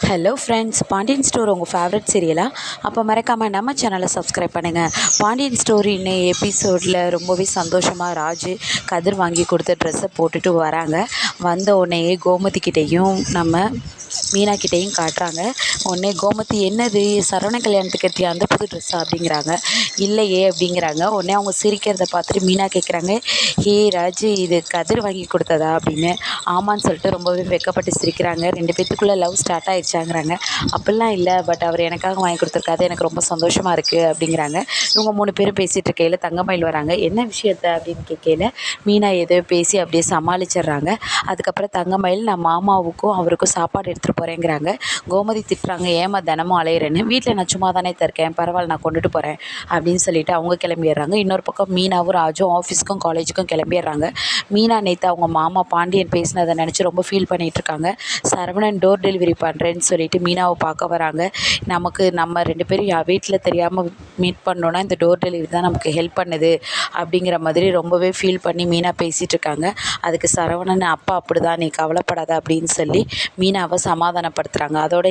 Hello friends, Pandian store உங்கள் favourite சீரியலா? அப்போ மறக்காமல் நம்ம சேனலை சப்ஸ்கிரைப் பண்ணுங்கள். பாண்டியன் ஸ்டோர் இன்னும் எபிசோடில் ரொம்பவே சந்தோஷமாக ராஜு கதிர் வாங்கி கொடுத்த ட்ரெஸ்ஸை போட்டுட்டு வராங்க. வந்த உடனேயே கோமதிக்கிட்டேயும் நம்ம மீனா கிட்டேயும் காட்டுறாங்க. உடனே கோமதி, என்னது சரவண கல்யாணத்துக்கு எடுத்தியா அந்த புது ட்ரெஸ்ஸா அப்படிங்கிறாங்க. இல்லையே அப்படிங்கிறாங்க. உடனே அவங்க சிரிக்கிறத பார்த்துட்டு மீனா கேட்குறாங்க, ஹே ராஜு, இது கதிர் வாங்கி கொடுத்ததா அப்படின்னு. ஆமான்னு சொல்லிட்டு ரொம்பவே வெக்கப்பட்டு சிரிக்கிறாங்க. 2 பேத்துக்குள்ளே லவ் ஸ்டார்ட் ஆயிடுச்சாங்கிறாங்க. அப்படிலாம் இல்லை, பட் அவர் எனக்காக வாங்கி கொடுத்துருக்காது, எனக்கு ரொம்ப சந்தோஷமாக இருக்குது அப்படிங்கிறாங்க. இவங்க 3 பேரும் பேசிகிட்டு இருக்கையில் தங்கமயில் வராங்க. என்ன விஷயத்த அப்படின்னு கேட்கையில் மீனா ஏதோ பேசி அப்படியே சமாளிச்சிடுறாங்க. அதுக்கப்புறம் தங்கமயில், நான் மாமாவுக்கும் அவருக்கும் சாப்பாடு எடுத்துகிட்டு போகிறேங்கிறாங்க. கோமதி திட்டுறாங்க, ஏமா தினமும் அலையிறேன்னு. வீட்டில் நான் சும்மா தானே இருக்கேன், பரவாயில்ல நான் கொண்டுட்டு போகிறேன் அப்படின்னு சொல்லிட்டு அவங்க கிளம்பிடுறாங்க. இன்னொரு பக்கம் மீனாவும் ராஜும் ஆஃபீஸ்க்கும் காலேஜுக்கும் கிளம்பிடுறாங்க. மீனா நேற்று அவங்க மாமா பாண்டியன் பேசினதை நினச்சி ரொம்ப ஃபீல் பண்ணிகிட்டு இருக்காங்க. சரவணன் டோர் டெலிவரி பண்ணுறேன்னு சொல்லிட்டு மீனாவை பார்க்க வராங்க. நம்ம 2 பேரும் வீட்டில் தெரியாமல் மீட் பண்ணோன்னா இந்த டோர் டெலிவரி தான் நமக்கு ஹெல்ப் பண்ணுது அப்படிங்கிற மாதிரி ரொம்பவே ஃபீல் பண்ணி மீனா பேசிகிட்டு இருக்காங்க. அதுக்கு சரவணன், அப்பா அப்படி தான், நீ கவலைப்படாத அப்படின்னு சொல்லி மீனாவை சமாதானப்படுத்துகிறாங்க. அதோட